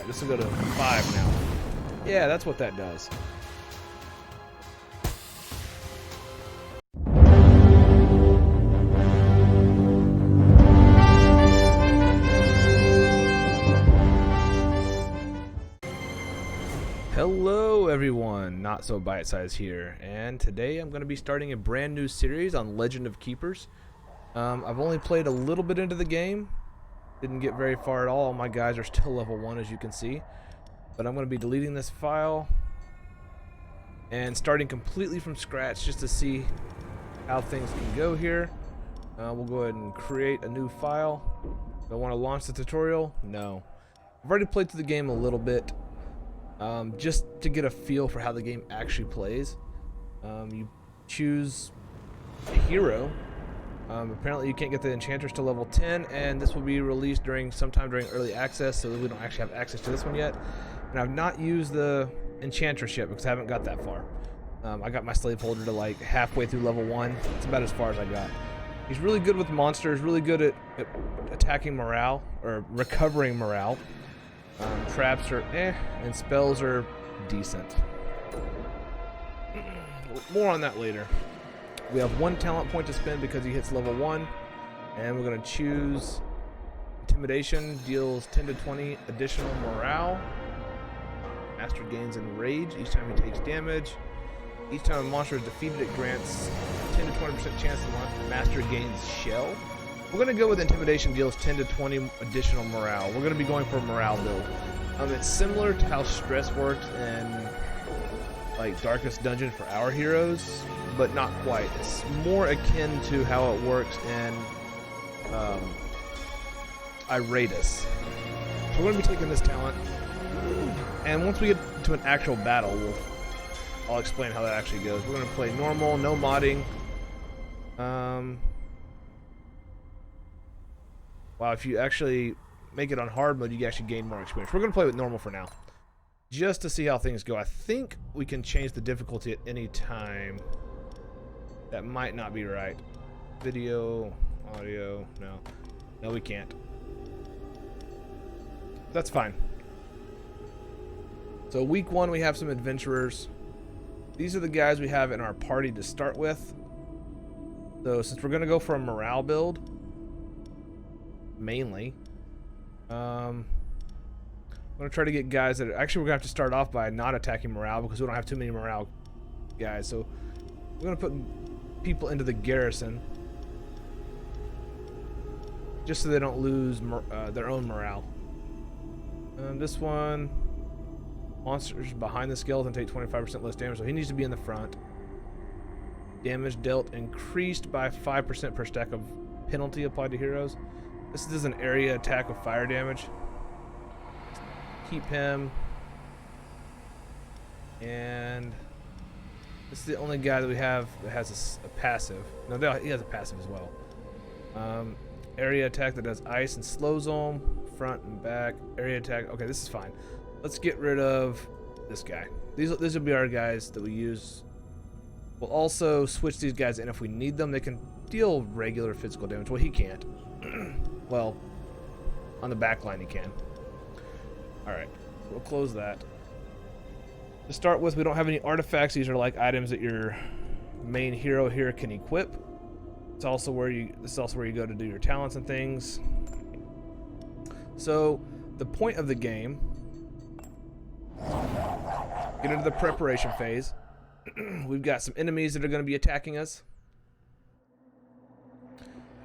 Alright, this will go to 5 now. Yeah, that's what that does. Hello everyone, NotSoBiteSize here, and today I'm going to be starting a brand new series on Legend of Keepers. I've only played a little bit into the game, didn't get very far at all. My guys are still level 1 as you can see, but I'm going to be deleting this file and starting completely from scratch just to see how things can go here. We'll go ahead and create a new file. Do I want to launch the tutorial? No. I've already played through the game a little bit. Just to get a feel for how the game actually plays. You choose a hero. Apparently you can't get the enchanters to level 10, and this will be released sometime during early access, so that we don't actually have access to this one yet. And I've not used the enchantress yet because I haven't got that far. I got my slaveholder to like halfway through level 1. It's about as far as I got. He's really good with monsters, really good at attacking morale, or recovering morale. Traps are and spells are decent. More on that later. We have 1 talent point to spend because he hits level 1, and we're going to choose Intimidation, deals 10 to 20 additional morale. Master gains Enrage each time he takes damage. Each time a monster is defeated, it grants 10 to 20% chance the master gains Shell. We're going to go with Intimidation, deals 10 to 20 additional morale. We're going to be going for a morale build. It's similar to how stress works in like Darkest Dungeon for our heroes, but not quite. It's more akin to how it works in Iratus. So we're going to be taking this talent, and once we get to an actual battle, I'll explain how that actually goes. We're going to play normal, no modding. Wow, if you actually make it on hard mode, you actually gain more experience. We're going to play with normal for now, just to see how things go. I think we can change the difficulty at any time. That might not be right. Video, audio, no. No, we can't. That's fine. So week 1, we have some adventurers. These are the guys we have in our party to start with. So since we're going to go for a morale build, mainly, I'm going to try to get guys that actually we're going to have to start off by not attacking morale because we don't have too many morale guys. So we're going to put people into the garrison just so they don't lose their own morale. This one, monsters behind the skeleton take 25% less damage, so he needs to be in the front. Damage dealt increased by 5% per stack of penalty applied to heroes. This is an area attack with fire damage. Keep him. And this is the only guy that we have that has a passive. No, he has a passive as well. Area attack that does ice and slows them. Front and back. Area attack. Okay, this is fine. Let's get rid of this guy. These will be our guys that we use. We'll also switch these guys in if we need them. They can deal regular physical damage. Well, he can't. Well, on the back line he can. Alright, so we'll close that. To start with, we don't have any artifacts. These are like items that your main hero here can equip. This is also where you go to do your talents and things. So the point of the game, get into the preparation phase. We've got some enemies that are going to be attacking us.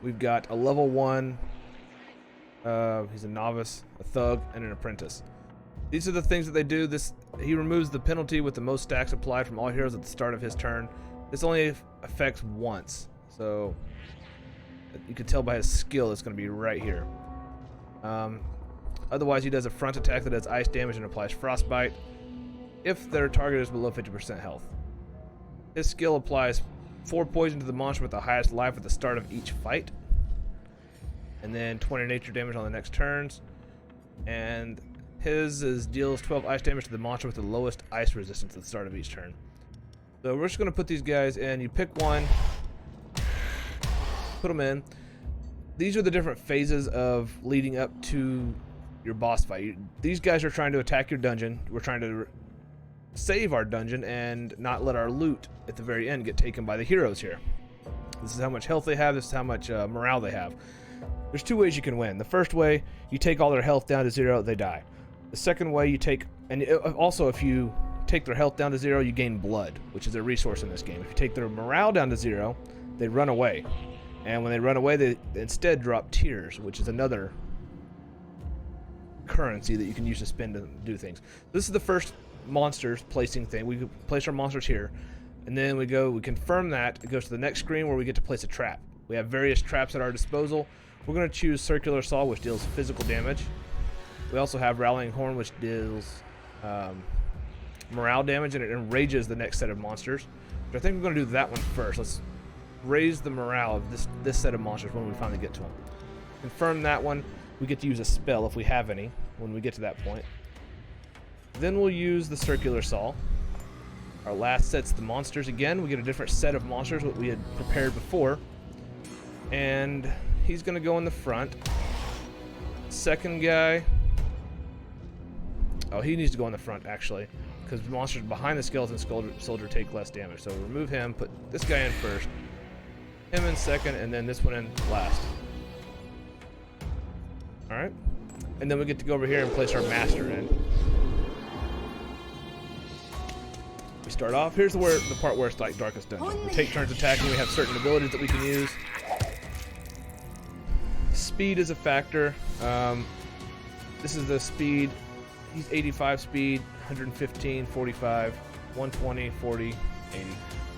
We've got a level 1, he's a novice, a thug, and an apprentice. These are the things that they do. He removes the penalty with the most stacks applied from all heroes at the start of his turn. This only affects once, so you can tell by his skill it's going to be right here. Otherwise, he does a front attack that does ice damage and applies frostbite if their target is below 50% health. His skill applies 4 poison to the monster with the highest life at the start of each fight, and then 20 nature damage on the next turns. And his deals 12 ice damage to the monster with the lowest ice resistance at the start of each turn. So we're just going to put these guys in. You pick one, put them in. These are the different phases of leading up to your boss fight. These guys are trying to attack your dungeon. We're trying to save our dungeon and not let our loot at the very end get taken by the heroes here. This is how much health they have. This is how much morale they have. There's two ways you can win. The first way, you take all their health down to 0, they die. The second way, you take, and also if you take their health down to 0, you gain blood, which is a resource in this game. If you take their morale down to 0, they run away. And when they run away, they instead drop tears, which is another currency that you can use to spend to do things. This is the first monsters placing thing. We place our monsters here, and then we confirm that. It goes to the next screen where we get to place a trap. We have various traps at our disposal. We're going to choose Circular Saw, which deals physical damage. We also have Rallying Horn, which deals morale damage, and it enrages the next set of monsters. But I think we're going to do that one first. Let's raise the morale of this set of monsters when we finally get to them. Confirm that one. We get to use a spell if we have any when we get to that point. Then we'll use the Circular Saw. Our last set's the monsters again. We get a different set of monsters, what we had prepared before. And he's going to go in the front. Second guy. Oh, he needs to go in the front, actually, because monsters behind the skeleton soldier take less damage. So remove him, put this guy in first, him in second, and then this one in last. Alright. And then we get to go over here and place our master in. We start off. Here's the part where it's like Darkest Dungeon. We take turns attacking. We have certain abilities that we can use. Speed is a factor. This is the speed. He's 85 speed, 115, 45, 120, 40, 80.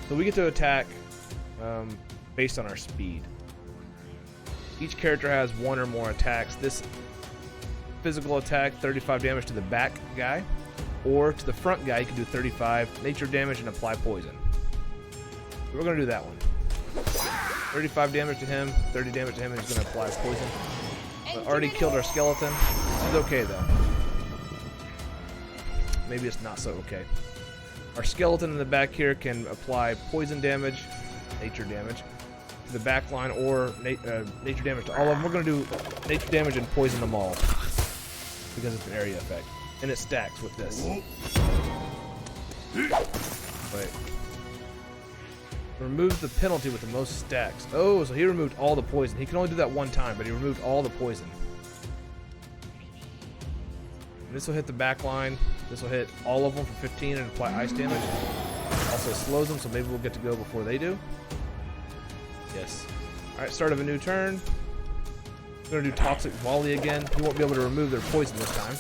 So we get to attack based on our speed. Each character has one or more attacks. This physical attack, 35 damage to the back guy, or to the front guy, you can do 35 nature damage and apply poison. So we're going to do that one. 35 damage to him, 30 damage to him, and he's going to apply poison. We already killed our skeleton. This is okay, though. Maybe it's not so okay. Our skeleton in the back here can apply poison damage, nature damage, to the back line, or nature damage to all of them. We're going to do nature damage and poison them all, because it's an area effect. And it stacks with this. Wait. Removes the penalty with the most stacks. Oh, so he removed all the poison. He can only do that one time, but he removed all the poison. This will hit the back line. This will hit all of them for 15 and apply ice damage. Also slows them, so maybe we'll get to go before they do. Yes. Alright, start of a new turn. We're going to do Toxic Volley again. We won't be able to remove their poison this time.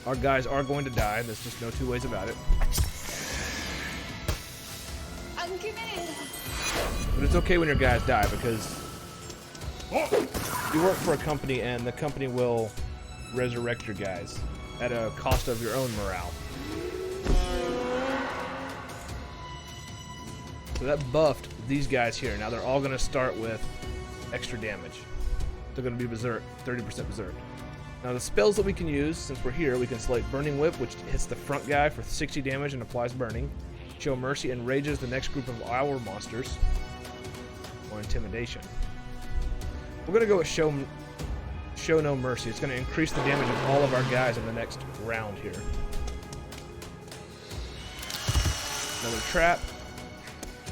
Our guys are going to die. There's just no two ways about it. I'm committed. But it's okay when your guys die, because you work for a company and the company will resurrect your guys at a cost of your own morale. So that buffed these guys here. Now they're all going to start with extra damage. They're going to be berserk, 30% berserk. Now the spells that we can use, since we're here, we can select Burning Whip, which hits the front guy for 60 damage and applies burning. Show Mercy enrages the next group of our monsters. Or Intimidation. We're going to go with Show No Mercy. It's going to increase the damage of all of our guys in the next round here. Another trap.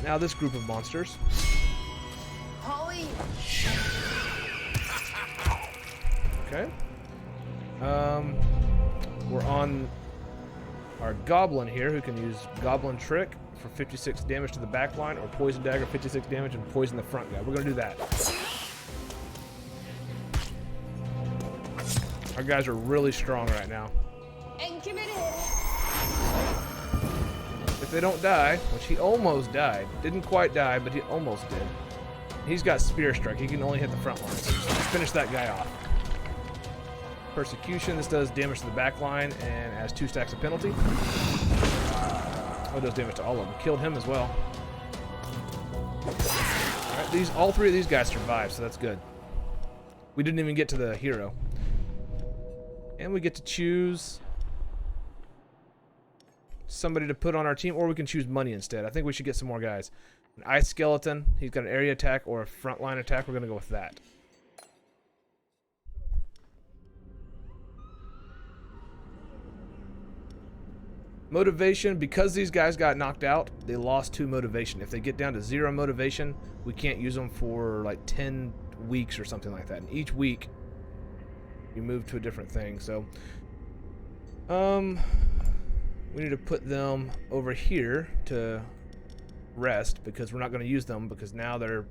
Now this group of monsters. Holly. Okay. We're on our Goblin here, who can use Goblin Trick for 56 damage to the back line, or Poison Dagger, 56 damage, and poison the front guy. We're going to do that. Our guys are really strong right now. And committed. If they don't die, which he almost died. Didn't quite die, but he almost did. He's got Spear Strike. He can only hit the front line. So just finish that guy off. Persecution. This does damage to the back line and has 2 stacks of penalty. Oh, it does damage to all of them. Killed him as well. Alright, all 3 of these guys survived, so that's good. We didn't even get to the hero. And we get to choose somebody to put on our team, or we can choose money instead. I think we should get some more guys. An Ice Skeleton. He's got an area attack or a frontline attack. We're going to go with that. Motivation, because these guys got knocked out, they lost 2 motivation. If they get down to 0 motivation, we can't use them for like 10 weeks or something like that. And each week, you move to a different thing. So, we need to put them over here to rest because we're not going to use them because now their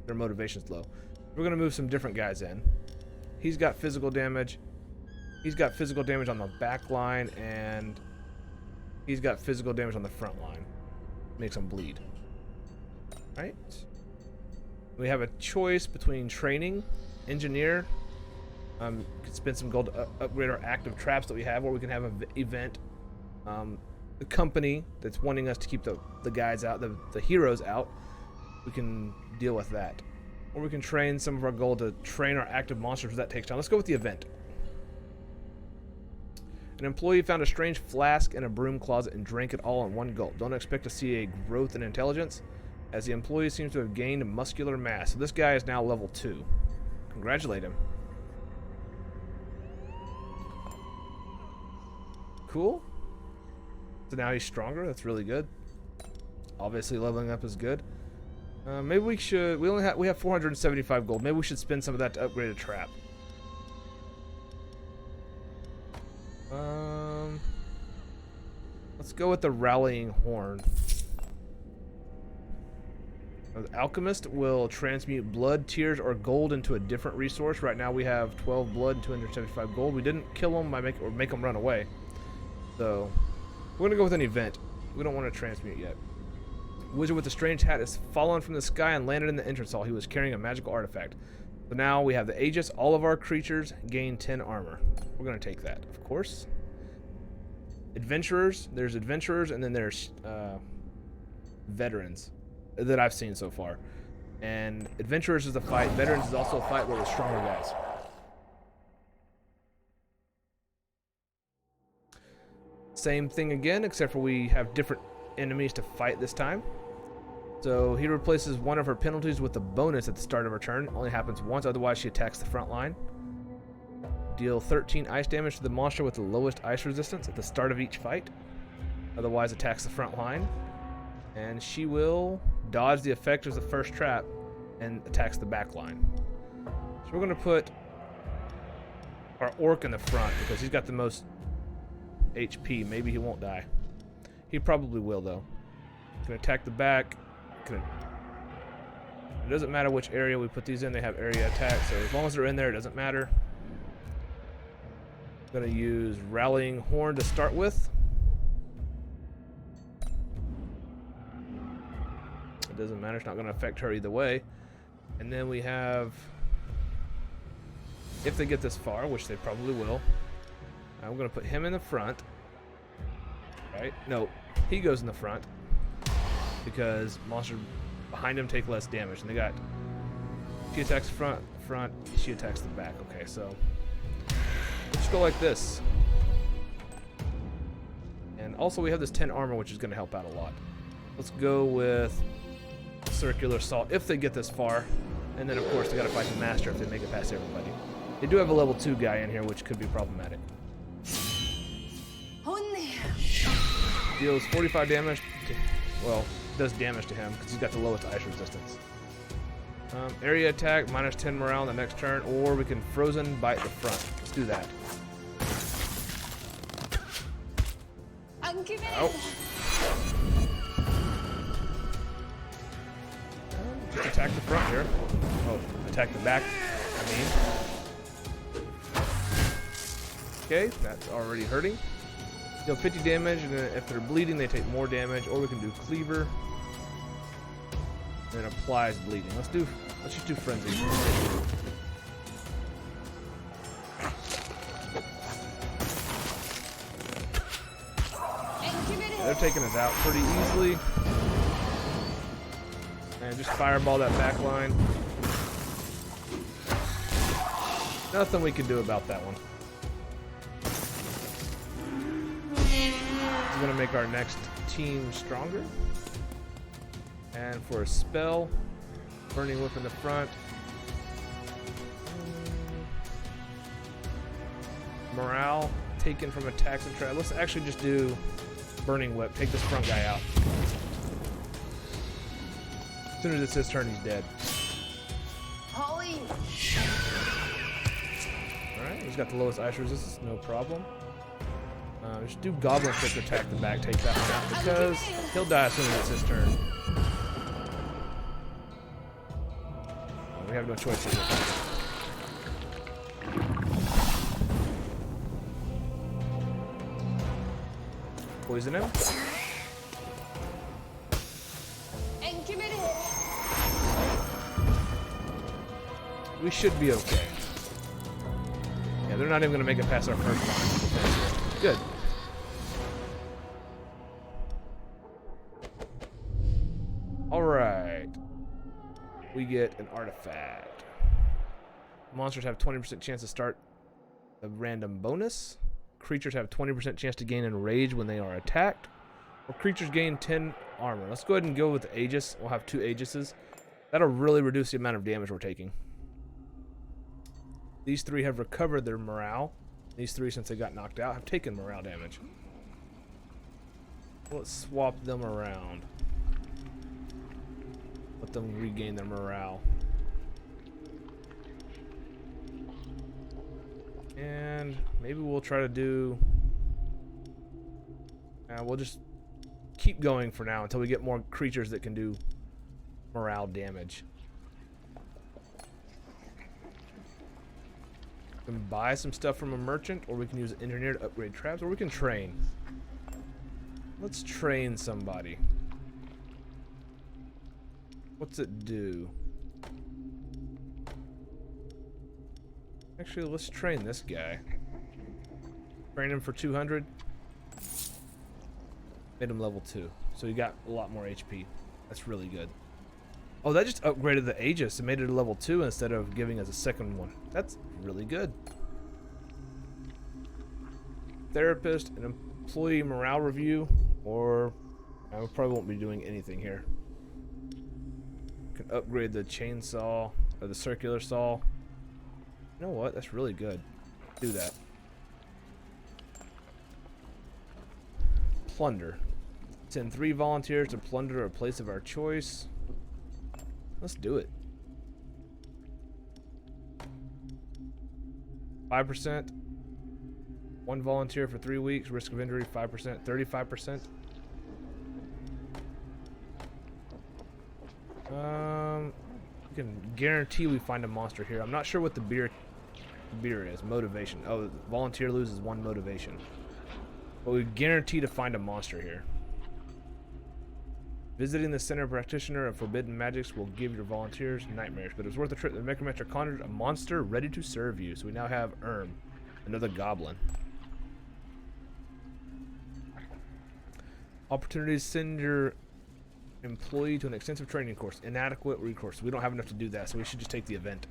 motivation's low. We're going to move some different guys in. He's got physical damage. He's got physical damage on the back line, and he's got physical damage on the front line. Makes him bleed. Right? We have a choice between training, engineer. Could spend some gold to upgrade our active traps that we have, or we can have an event. The company that's wanting us to keep the guys out, the heroes out, we can deal with that. Or we can train some of our gold to train our active monsters. That takes time. Let's go with the event. An employee found a strange flask in a broom closet and drank it all in one gulp. Don't expect to see a growth in intelligence, as the employee seems to have gained muscular mass. So this guy is now level 2. Congratulate him. Cool. So now he's stronger. That's really good. Obviously, leveling up is good. Maybe we should. We have 475 gold. Maybe we should spend some of that to upgrade a trap. Let's go with the rallying horn. The alchemist will transmute blood, tears, or gold into a different resource. Right now we have 12 blood and 275 gold. We didn't kill them by make them run away. So we're gonna go with an event. We don't want to transmute yet. Wizard with a strange hat has fallen from the sky and landed in the entrance hall. He was carrying a magical artifact. So now we have the Aegis. All of our creatures gain 10 armor. We're gonna take that, of course. Adventurers. There's adventurers, and then there's veterans that I've seen so far. And adventurers is a fight. Veterans is also a fight where there's stronger guys. Same thing again, except for we have different enemies to fight this time. So he replaces one of her penalties with a bonus at the start of her turn. Only happens once, otherwise she attacks the front line. Deal 13 ice damage to the monster with the lowest ice resistance at the start of each fight. Otherwise attacks the front line. And she will dodge the effect of the first trap and attacks the back line. So we're going to put our orc in the front because he's got the most HP. Maybe he won't die. He probably will, though. Can attack the back. It doesn't matter which area we put these in. They have area attack, so as long as they're in there, it doesn't matter. I'm going to use Rallying Horn to start with. It doesn't matter. It's not going to affect her either way. And then we have, if they get this far, which they probably will, I'm going to put him in the front. Right? No, he goes in the front because monsters behind him take less damage. And they got, she attacks front, she attacks the back. Okay, so let's go like this. And also we have this 10 armor, which is going to help out a lot. Let's go with Circular Assault if they get this far. And then, of course, they got to fight the Master if they make it past everybody. They do have a level 2 guy in here, which could be problematic. Deals 45 damage. Well, does damage to him because he's got the lowest ice resistance. Area attack, minus 10 morale on the next turn, or we can Frozen Bite the front. Let's do that. Ouch. Just attack the front here. Oh, attack the back, I mean. Okay, that's already hurting. Deal 50 damage, and if they're bleeding, they take more damage. Or we can do Cleaver. And it applies bleeding. Let's just do Frenzy. They're taking us out pretty easily. And just fireball that back line. Nothing we can do about that one. We're going to make our next team stronger. And for a spell, Burning Whip in the front. Morale. taken from attacks and try. Let's actually just do Burning Whip. Take this front guy out. As soon as it's his turn, he's dead. Holly. Alright, he's got the lowest ice resistance, no problem. Just do Goblin Quick Attack the back, take that one out because he'll die as soon as it's his turn. We have no choice here. Poison him. We should be okay. Yeah, they're not even going to make it past our first line. Good. Alright. We get an artifact. Monsters have 20% chance to start a random bonus. Creatures have 20% chance to gain enrage when they are attacked. Or creatures gain 10 armor. Let's go ahead and go with the Aegis. We'll have 2 Aegises. That'll really reduce the amount of damage we're taking. These 3 have recovered their morale. These 3, since they got knocked out, have taken morale damage. Let's swap them around. Let them regain their morale. And maybe we'll try to do... we'll just keep going for now until we get more creatures that can do morale damage. We can buy some stuff from a merchant, or we can use an engineer to upgrade traps, or we can train. Let's train somebody. What's it do? Actually, let's train this guy. Train him for 200. Made him level 2. So he got a lot more HP. That's really good. Oh, that just upgraded the Aegis and made it a level 2 instead of giving us a second one. That's really good. Therapist, an employee morale review, or I probably won't be doing anything here. Can upgrade the chainsaw or the circular saw. You know what? That's really good. Do that. Plunder. Send 3 volunteers to plunder a place of our choice. Let's do it. 5%. 1 volunteer for 3 weeks. Risk of injury 5%. 35%. We can guarantee we find a monster here. I'm not sure what the beer is. Motivation. Oh, the volunteer loses 1 motivation. But we guarantee to find a monster here. Visiting the center practitioner of forbidden magics will give your volunteers nightmares, but it was worth the trip. The necromancer conjured a monster ready to serve you. So we now have another goblin. Opportunities: send your employee to an extensive training course. Inadequate recourse. We don't have enough to do that, so we should just take the event.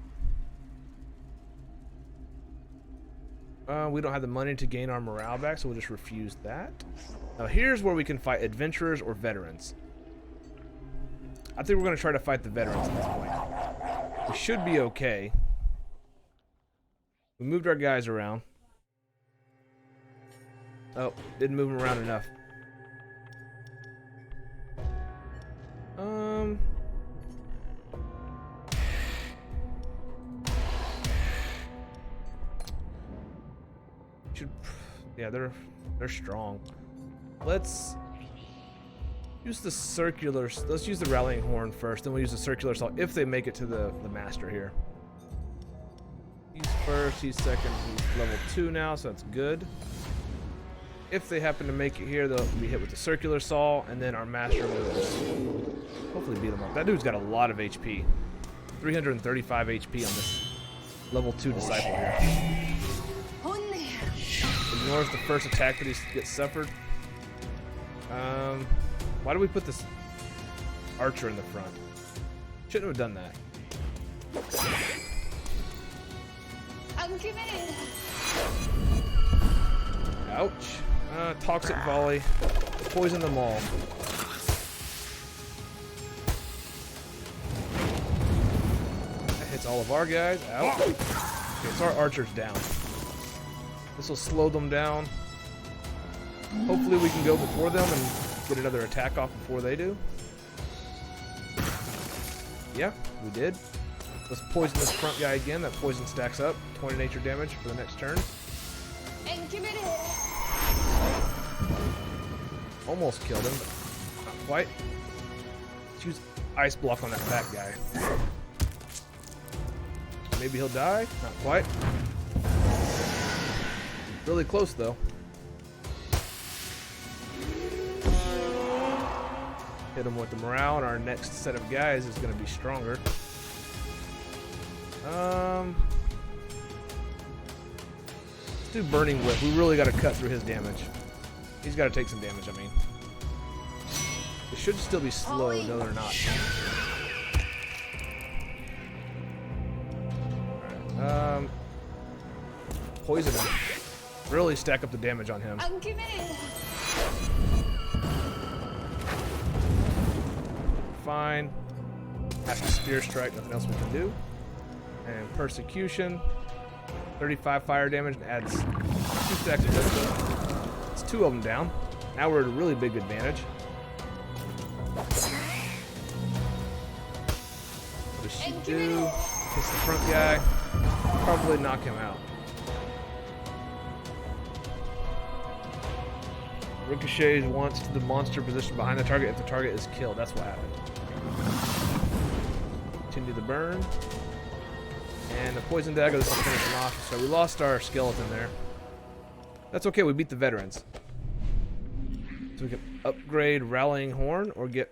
We don't have the money to gain our morale back, so we'll just refuse that. Now here's where we can fight adventurers or veterans. I think we're going to try to fight the veterans at this point. We should be okay. We moved our guys around. Oh, didn't move them around enough. Yeah, they're strong. Let's use the circular. Let's use the rallying horn first, then we'll use the circular assault if they make it to the master here. He's first, he's second, he's level 2 now, so that's good. If they happen to make it here, they'll be hit with the circular saw, and then our master will hopefully beat him up. That dude's got a lot of HP. 335 HP on this level 2 disciple here. Ignores the first attack that he gets suffered. Why do we put this archer in the front? Shouldn't have done that. I'm committed. Ouch. Toxic volley. Poison them all. That hits all of our guys. Ouch. Okay, so our archer's down. This will slow them down. Hopefully we can go before them and get another attack off before they do. Yeah, we did. Let's poison this front guy again. That poison stacks up. 20 nature damage for the next turn. And give it a Almost killed him, but not quite. Let's use ice block on that fat guy. Maybe he'll die. Not quite. Really close though. Hit him with the morale, and our next set of guys is going to be stronger. Let's do Burning Whip. We really got to cut through his damage. He's got to take some damage, I mean. They should still be slow. No, they're not. Alright. Poison him. Really stack up the damage on him. I'm giving it. Fine. Has to Spear Strike. Nothing else we can do. And Persecution. 35 fire damage and adds 2 stacks of pistol. It's 2 of them down. Now we're at a really big advantage. What does she do? Hits the front guy. Probably knock him out. Ricochets once to the monster position behind the target if the target is killed. That's what happened. Continue the burn. And the poison dagger, this will finish him off. So we lost our skeleton there. That's okay, we beat the veterans. So we can upgrade Rallying Horn or get...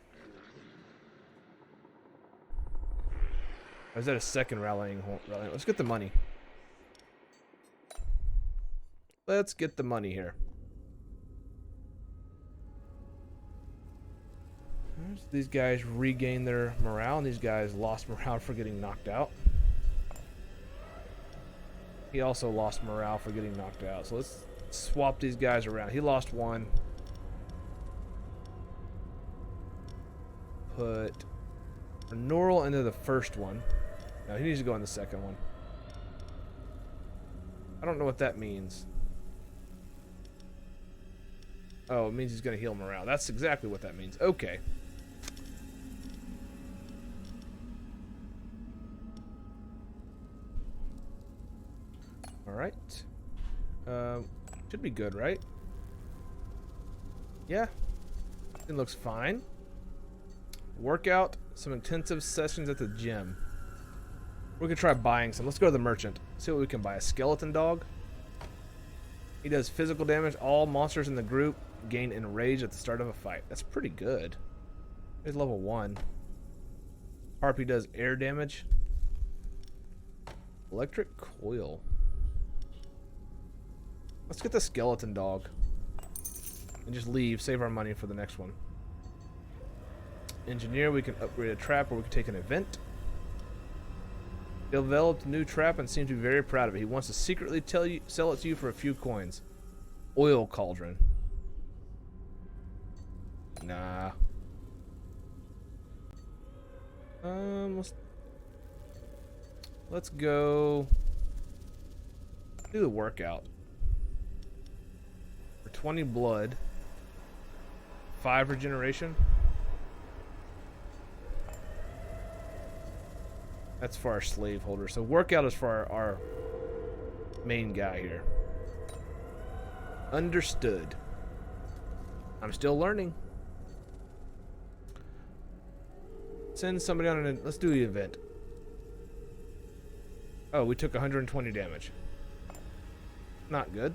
Or is that a second Rallying Horn? Let's get the money. Let's get the money here. These guys regain their morale, and these guys lost morale for getting knocked out. He also lost morale for getting knocked out. So let's swap these guys around. He lost 1. Put Norrell into the first one. No, he needs to go in the second one. I don't know what that means. Oh, it means he's going to heal morale. That's exactly what that means. Okay. Alright. Should be good, right? Yeah. It looks fine. Workout, some intensive sessions at the gym. We could try buying some. Let's go to the merchant. See what we can buy. A skeleton dog. He does physical damage. All monsters in the group gain enraged at the start of a fight. That's pretty good. He's level 1. Harpy does air damage. Electric coil. Let's get the skeleton dog. And just leave. Save our money for the next one. Engineer, we can upgrade a trap or we can take an event. Developed a new trap and seems to be very proud of it. He wants to secretly sell it to you for a few coins. Oil cauldron. Nah. Let's go do the workout. For 20 blood, 5 regeneration. That's for our slave holder. So workout is for our main guy here. Understood. I'm still learning. Send somebody on an... Let's do the event. Oh, we took 120 damage. Not good.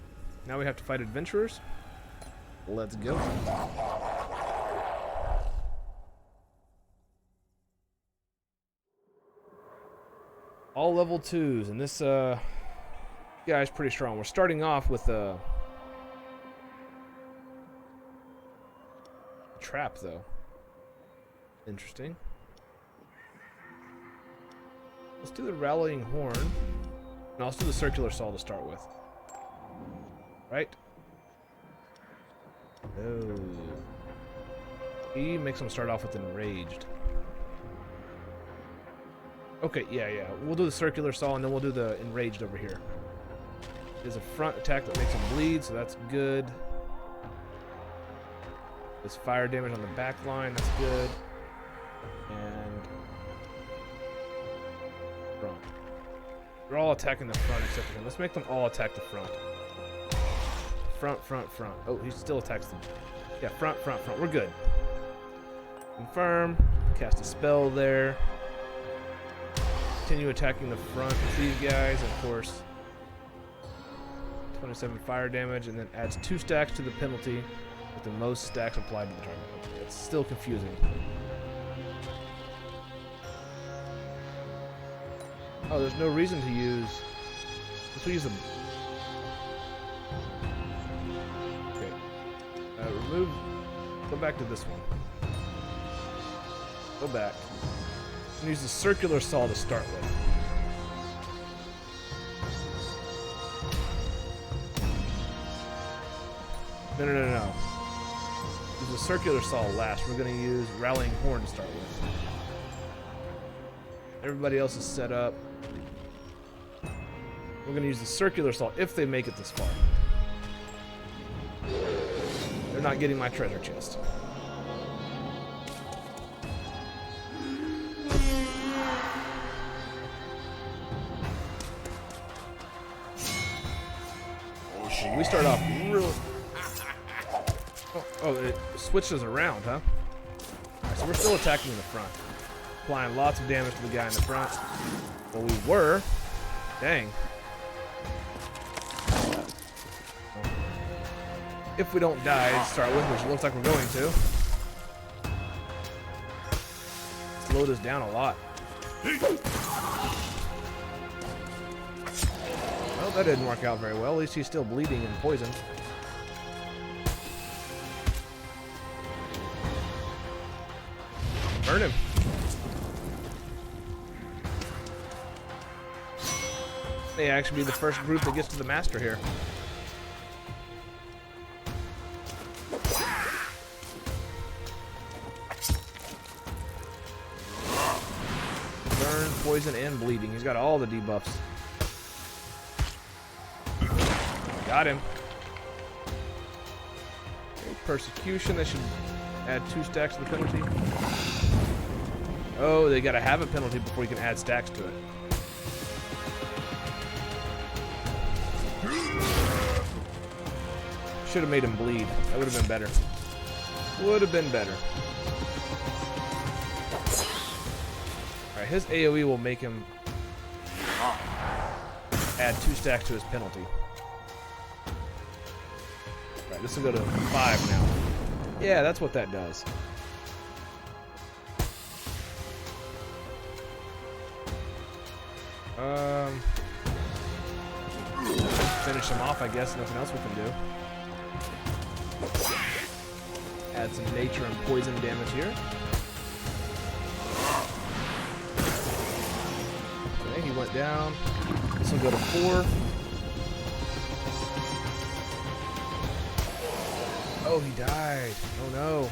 Now we have to fight adventurers. Let's go. All level 2s, and this guy's pretty strong. We're starting off with a trap, though. Interesting. Let's do the Rallying Horn. And let's do the Circular Saw to start with. Right? Oh. He makes him start off with Enraged. Okay, yeah. We'll do the Circular Saw and then we'll do the Enraged over here. is a front attack that makes him bleed, so that's good. There's fire damage on the back line, that's good. And front. They're all attacking the front except for him. Let's make them all attack the front. Front, front, front. Oh, he still attacks them. Yeah, front, front, front. We're good. Confirm. Cast a spell there. Continue attacking the front with these guys, and of course 27 fire damage, and then adds 2 stacks to the penalty with the most stacks applied to the target. It's still confusing. Oh, there's no reason to use. Let's use them. Okay. Remove. Go back to this one. Go back. And use the circular saw to start with. No, no, no, no. Use the circular saw last. We're going to use rallying horn to start with. Everybody else is set up. We're going to use the circular saw if they make it this far. They're not getting my treasure chest. We start off real. Oh, it switches around, huh? Alright, so we're still attacking in the front. Applying lots of damage to the guy in the front. Well, we were. Dang. If we don't die to start with, which it looks like we're going to. Slowed us down a lot. Well, that didn't work out very well. At least he's still bleeding and poisoned. Burn him. May actually be the first group that gets to the master here. Burn, poison, and bleeding. He's got all the debuffs. Got him. Okay, persecution. That should add 2 stacks to the penalty. Oh, they gotta have a penalty before you can add stacks to it. Should have made him bleed. That would have been better. Would have been better. Alright, his AoE will make him add 2 stacks to his penalty. Alright, this will go to 5 now. Yeah, that's what that does. Finish him off, I guess. Nothing else we can do. Add some nature and poison damage here. Okay, he went down. This will go to 4. Oh, he died. Oh no.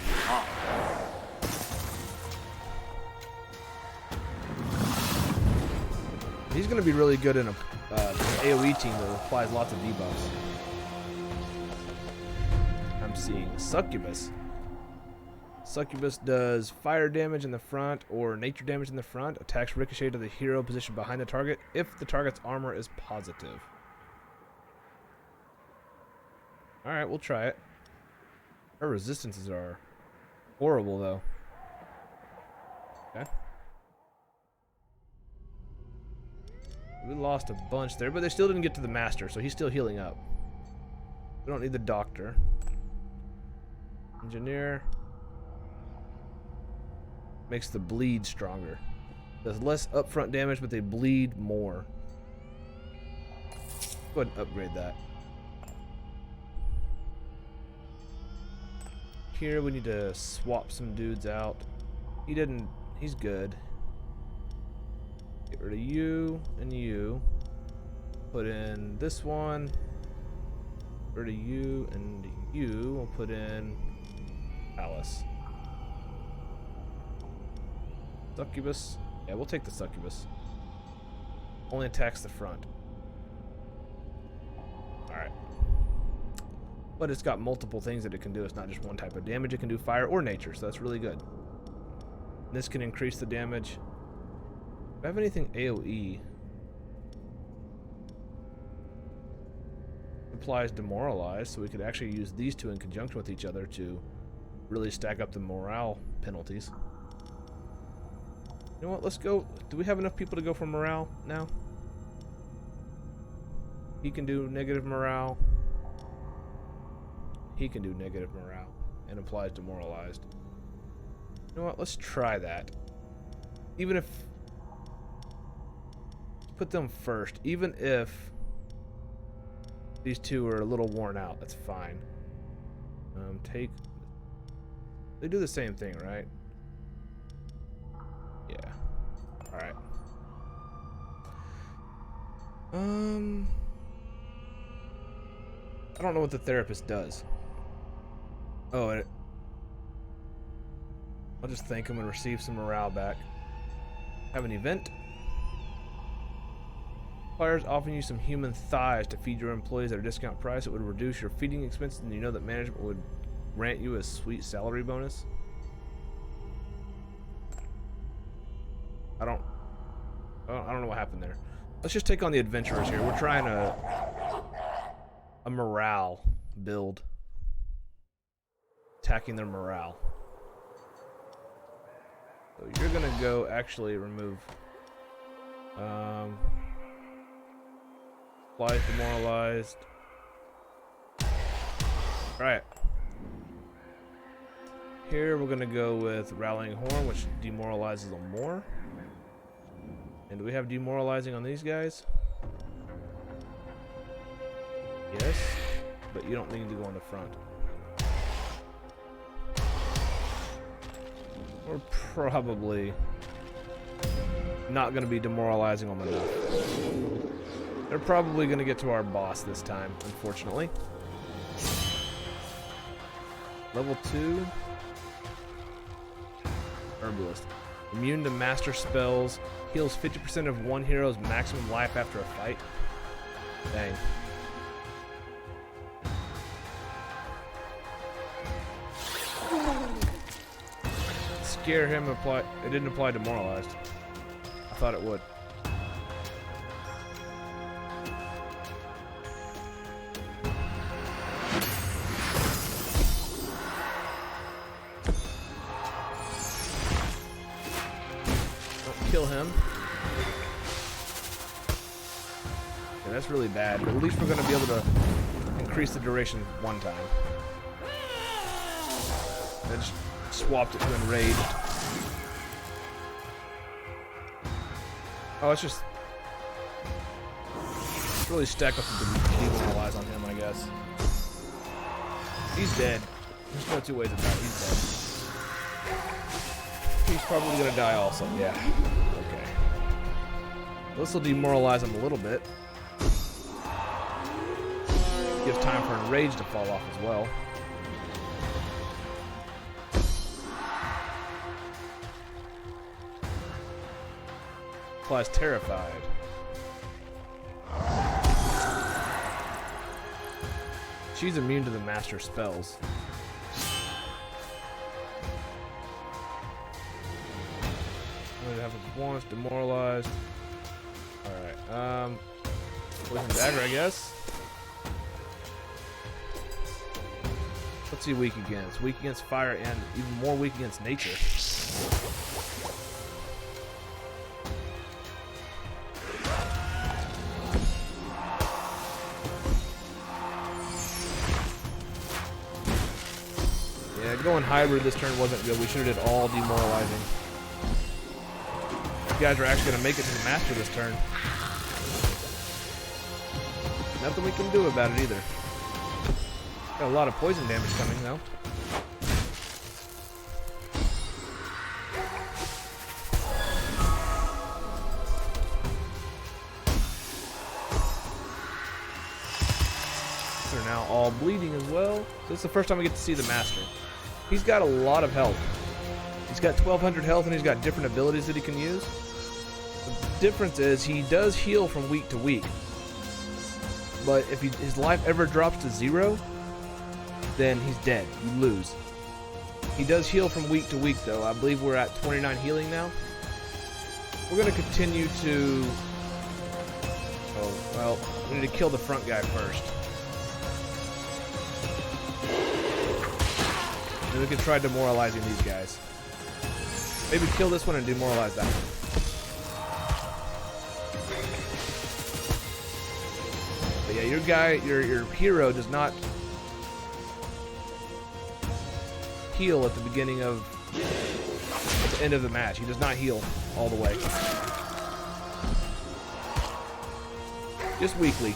He's going to be really good in a AoE team that applies lots of debuffs. I'm seeing Succubus. Succubus does fire damage in the front or nature damage in the front. Attacks ricochet to the hero positioned behind the target if the target's armor is positive. Alright, we'll try it. Her resistances are horrible, though. Okay. We lost a bunch there, but they still didn't get to the master, so he's still healing up. We don't need the doctor. Engineer. Makes the bleed stronger. Does less upfront damage, but they bleed more. Go ahead and upgrade that. Here we need to swap some dudes out. He's good. Get rid of you and you. Put in this one. Get rid of you and you. We'll put in Alice. Succubus. Yeah, we'll take the Succubus. Only attacks the front. but it's got multiple things that it can do. It's not just one type of damage. It can do fire or nature, so that's really good. This can increase the damage. Do I have anything AoE? Applies demoralize, so we could actually use these two in conjunction with each other to really stack up the morale penalties. You know what, let's go. Do we have enough people to go for morale now? He can do negative morale. He can do negative morale and applies demoralized. You know what, let's try that. Even if... Put them first. Even if these two are a little worn out, that's fine. Take... They do the same thing, right? Yeah. Alright. I don't know what the therapist does. Oh, and I'll just thank him and receive some morale back. Have an event. Suppliers often use some human thighs to feed your employees at a discount price. It would reduce your feeding expenses, and you know that management would grant you a sweet salary bonus. I don't know what happened there. Let's just take on the adventurers here. We're trying a morale build. Attacking their morale. So you're gonna go actually remove supplies demoralized. Alright. Here we're gonna go with Rallying Horn, which demoralizes them more. And do we have demoralizing on these guys? Yes, but you don't need to go on the front. We're probably not going to be demoralizing them enough. They're probably going to get to our boss this time, unfortunately. Level 2. Herbalist. Immune to master spells. Heals 50% of one hero's maximum life after a fight. Dang. Scare him, apply. It didn't apply demoralized. I thought it would. Don't kill him. Okay, that's really bad, but at least we're going to be able to increase the duration one time. I just swapped it to enraged. Oh, it's just really stack up the demoralize on him, I guess. He's dead. There's no two ways about it. He's dead. He's probably gonna die also. Yeah. Okay. This will demoralize him a little bit. Gives time for enrage to fall off as well. Applies terrified. She's immune to the master spells. I'm gonna have it once demoralized. Alright, poison dagger, I guess. What's he weak against? Weak against fire and even more weak against nature. Going hybrid this turn wasn't good. We should have did all demoralizing. You guys are actually going to make it to the master this turn. Nothing we can do about it either. Got a lot of poison damage coming though. They're now all bleeding as well. So this is the first time we get to see the master. He's got a lot of health. He's got 1200 health and he's got different abilities that he can use. The difference is he does heal from week to week. But if his life ever drops to 0, then he's dead. You lose. He does heal from week to week, though. I believe we're at 29 healing now. We're going to continue to... Oh, well, we need to kill the front guy first. Then we can try demoralizing these guys. Maybe kill this one and demoralize that one. But yeah, your guy, your hero does not heal at the beginning of, at the end of the match. He does not heal all the way. Just weekly.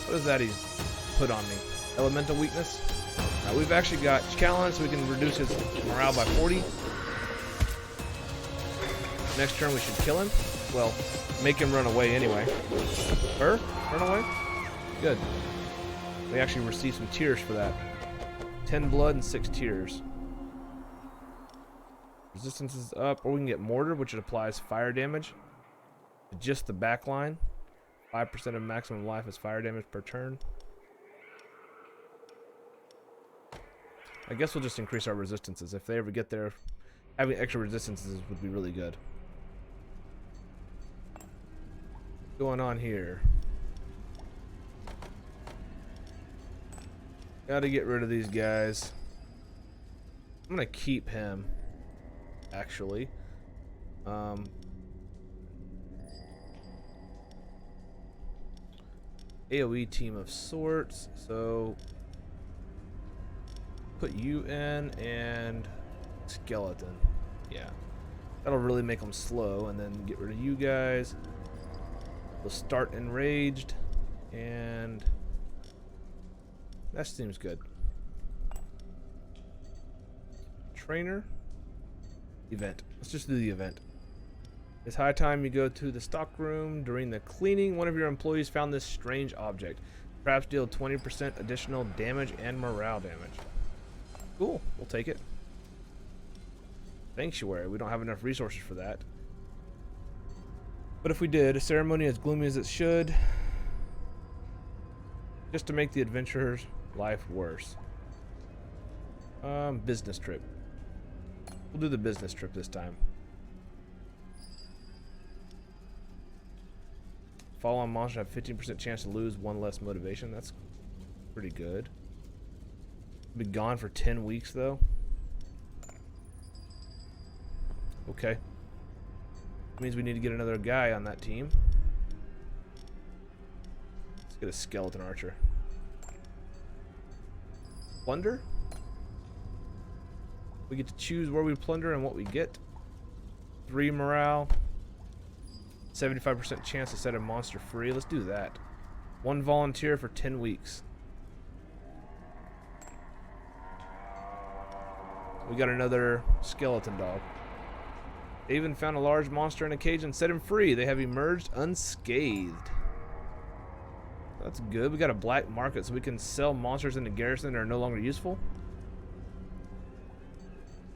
What is that he's put on me? Elemental weakness? We've actually got challenge, so we can reduce his morale by 40. Next turn we should kill him. Well, make him run away anyway. Her? Run away? Good. We actually received some tears for that. 10 blood and 6 tears. Resistance is up, or we can get mortar, which applies fire damage to just the back line. 5% of maximum life is fire damage per turn. I guess we'll just increase our resistances. If they ever get there, having extra resistances would be really good. What's going on here? Gotta get rid of these guys. I'm gonna keep him, actually. AoE team of sorts, so put you in and skeleton. Yeah, that'll really make them slow, and then get rid of you guys. We'll start enraged, and that seems good. Trainer event. Let's just do the event. It's high time you go to the stock room. During the cleaning, one of your employees found this strange object. Perhaps deal 20% additional damage and morale damage. Cool, we'll take it. Sanctuary, we don't have enough resources for that. But if we did, a ceremony as gloomy as it should, just to make the adventurer's life worse. Business trip. We'll do the business trip this time. Fallen monsters have 15% chance to lose, 1 less motivation. That's pretty good. Be gone for 10 weeks though. Okay. Means we need to get another guy on that team. Let's get a skeleton archer. Plunder? We get to choose where we plunder and what we get. 3 morale. 75% chance to set a monster free. Let's do that. 1 volunteer for 10 weeks. We got another skeleton dog. They even found a large monster in a cage and set him free. They have emerged unscathed. That's good. We got a black market, so we can sell monsters in the garrison that are no longer useful.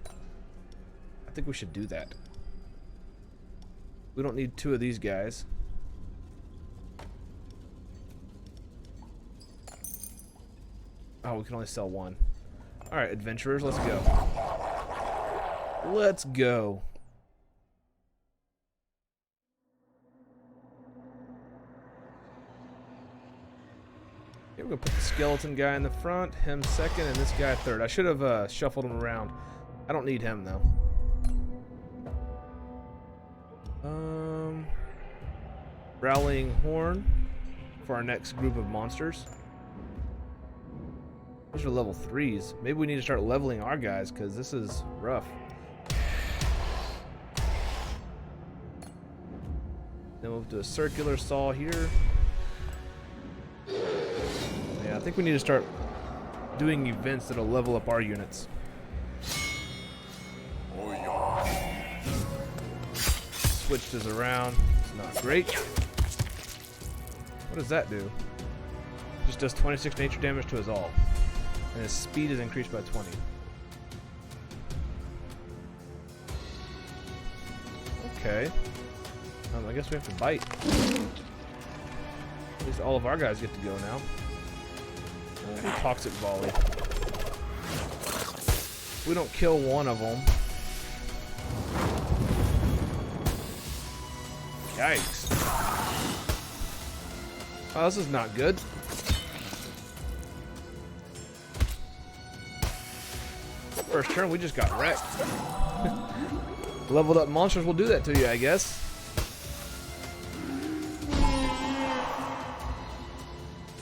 I think we should do that. We don't need 2 of these guys. Oh, we can only sell 1. Alright, adventurers, let's go. Let's go. Here we're gonna put the skeleton guy in the front, him second, and this guy third. I should have shuffled him around. I don't need him though. Rallying horn for our next group of monsters. Those are level 3s. Maybe we need to start leveling our guys because this is rough. Then we'll do a circular saw here. Yeah, I think we need to start doing events that'll level up our units. Switched this around. It's not great. What does that do? Just does 26 nature damage to us all. And his speed is increased by 20. Okay. I guess we have to bite. At least all of our guys get to go now. Toxic volley. We don't kill one of them. Yikes. Oh, this is not good. First turn, we just got wrecked. Leveled up monsters will do that to you, I guess.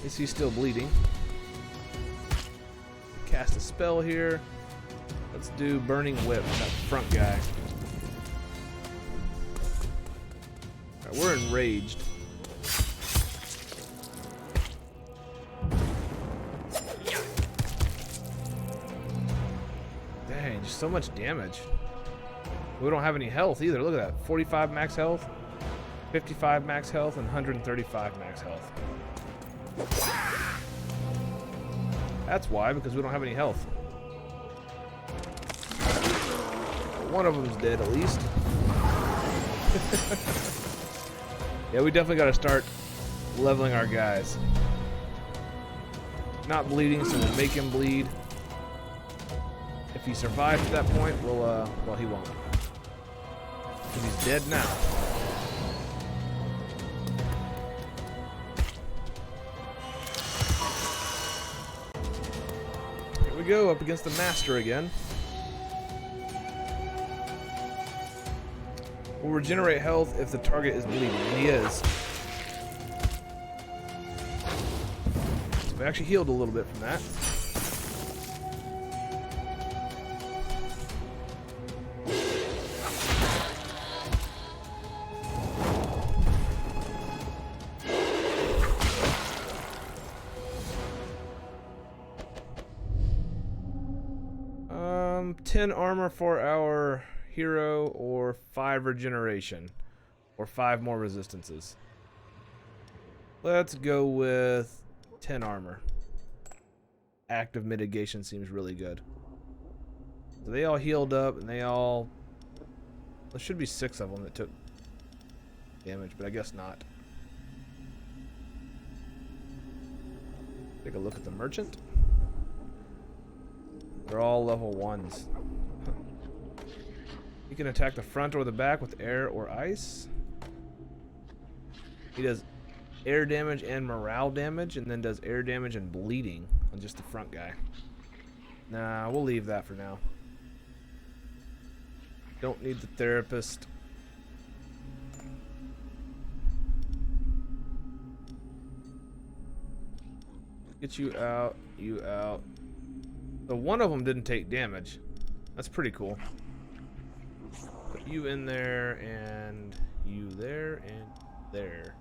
Is he still bleeding? Cast a spell here. Let's do Burning Whip, that front guy. Alright, we're enraged. Dang, just so much damage. We don't have any health either. Look at that. 45 max health, 55 max health, and 135 max health. That's why, because we don't have any health. One of them's dead at least. Yeah, we definitely got to start leveling our guys. Not bleeding, so we'll make him bleed. If he survives to that point, we'll, well, he won't. Because he's dead now. Here we go, up against the Master again. Will regenerate health if the target is bleeding, and he is. So we actually healed a little bit from that. Um, 10 armor for our hero, or 5 regeneration, or 5 more resistances. Let's go with 10 armor. Active mitigation seems really good. So they all healed up, and they all... There should be 6 of them that took damage, but I guess not. Take a look at the merchant. They're all level 1s. He can attack the front or the back with air or ice. He does air damage and morale damage, and then does air damage and bleeding on just the front guy. Nah, we'll leave that for now. Don't need the therapist. Get you out, you out. So one of them didn't take damage. That's pretty cool. Put you in there, and you there, and there.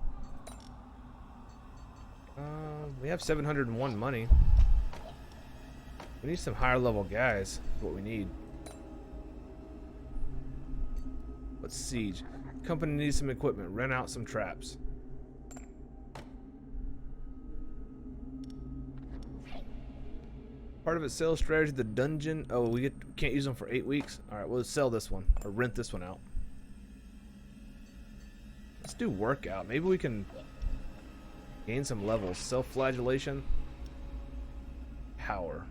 We have 701 money. We need some higher level guys. That's what we need. What's siege? Company needs some equipment. Rent out some traps. Part of its sales strategy, the dungeon. Oh, we can't use them for 8 weeks. All right, we'll sell this one or rent this one out. Let's do workout. Maybe we can gain some levels. Self-flagellation. Power.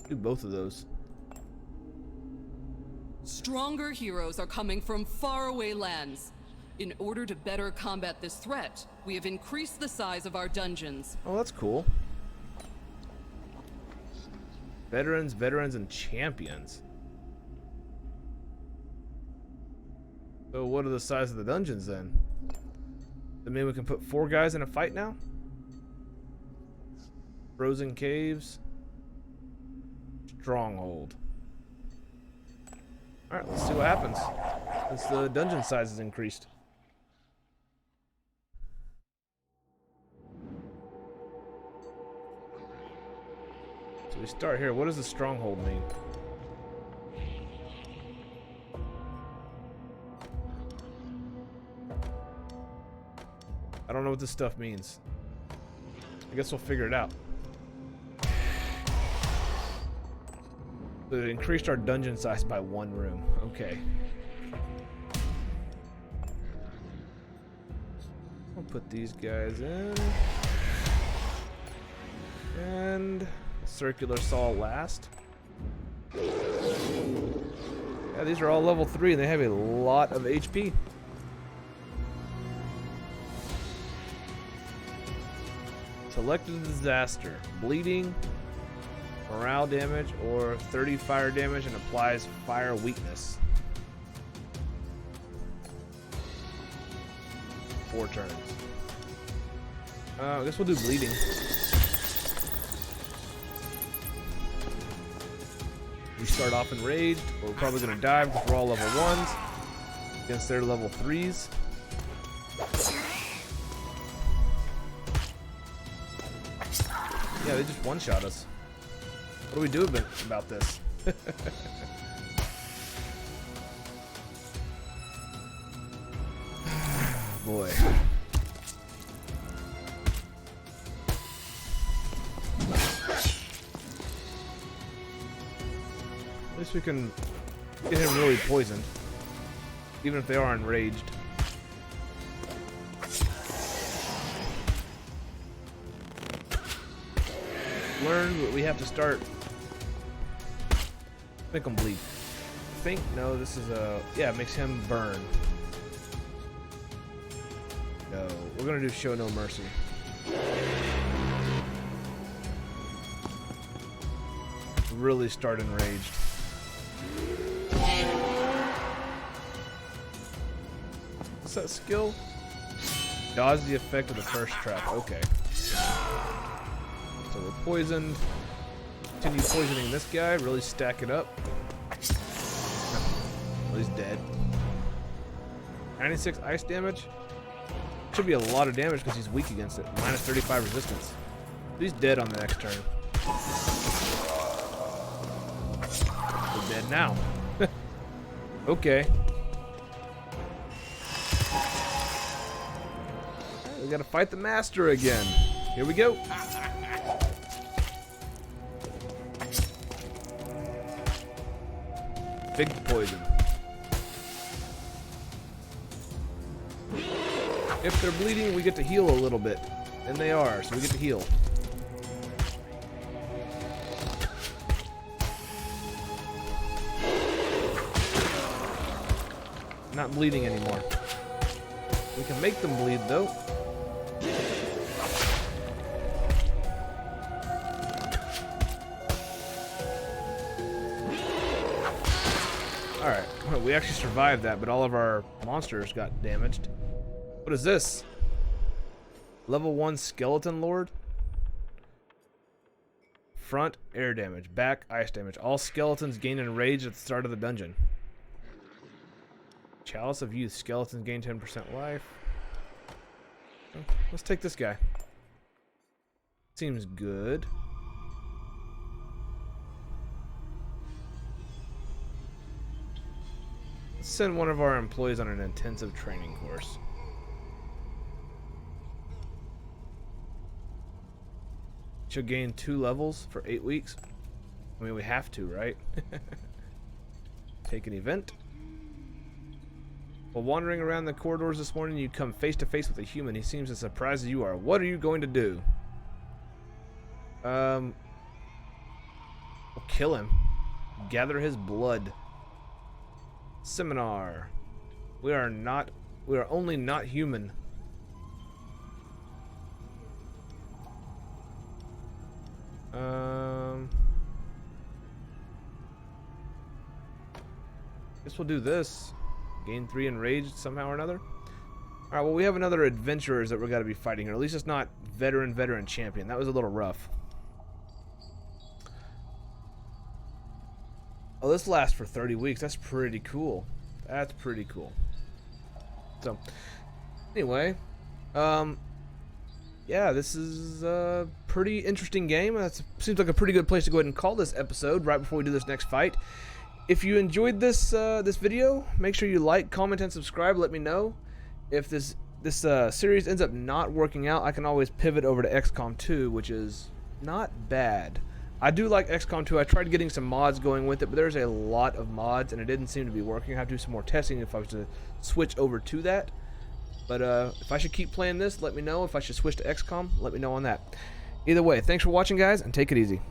Do both of those. Stronger heroes are coming from faraway lands. In order to better combat this threat, we have increased the size of our dungeons. Oh, that's cool. Veterans, and champions. So what are the size of the dungeons then? Does that mean we can put 4 guys in a fight now? Frozen caves. Stronghold. Alright, let's see what happens. Since the dungeon size is increased. So we start here. What does the stronghold mean? I don't know what this stuff means. I guess we'll figure it out. So it increased our dungeon size by 1 room. Okay. I'll put these guys in. And a circular saw last. Yeah, these are all level 3 and they have a lot of HP. Select a disaster. Bleeding, morale damage, or 30 fire damage and applies fire weakness. 4 turns. I guess we'll do bleeding. We start off enraged. We're probably going to die because we're all level 1s against their level 3s. Yeah, they just one-shot us. What do we do about this? Boy. At least we can get him really poisoned, even if they are enraged. Learn what we have to start. Make him bleed. I think, no, this is a, yeah, it makes him burn. No, we're gonna do show no mercy. Really start enraged. What's that skill? Dodge the effect of the first trap. Okay. So we're poisoned. Continue poisoning this guy. Really stack it up. Well, he's dead. 96 ice damage. Should be a lot of damage because he's weak against it. Minus 35 resistance. He's dead on the next turn. We're dead now. Okay. We gotta fight the master again. Here we go. Big poison. If they're bleeding, we get to heal a little bit. And they are, so we get to heal. Not bleeding anymore. We can make them bleed, though. Alright, we actually survived that, but all of our monsters got damaged. What is this? Level 1 Skeleton Lord? Front, air damage. Back, ice damage. All skeletons gain enraged at the start of the dungeon. Chalice of Youth. Skeletons gain 10% life. Let's take this guy. Seems good. Let's send one of our employees on an intensive training course. She'll gain 2 levels for 8 weeks. I mean, we have to, right? Take an event. While wandering around the corridors this morning, you come face to face with a human. He seems as surprised as you are. What are you going to do? We'll kill him. Gather his blood. Seminar. We are only not human. Guess we'll do this. Gain 3 enraged somehow or another. Alright, well, we have another adventurers that we're gotta be fighting here. At least it's not veteran champion. That was a little rough. Oh, this lasts for 30 weeks. That's pretty cool. That's pretty cool. So, anyway, yeah, this is a pretty interesting game. That seems like a pretty good place to go ahead and call this episode right before we do this next fight. If you enjoyed this this video, make sure you like, comment, and subscribe. Let me know if this series ends up not working out. I can always pivot over to XCOM 2, which is not bad. I do like XCOM 2. I tried getting some mods going with it, but there's a lot of mods, and it didn't seem to be working. I have to do some more testing if I was to switch over to that. But if I should keep playing this, let me know. If I should switch to XCOM, let me know on that. Either way, thanks for watching, guys, and take it easy.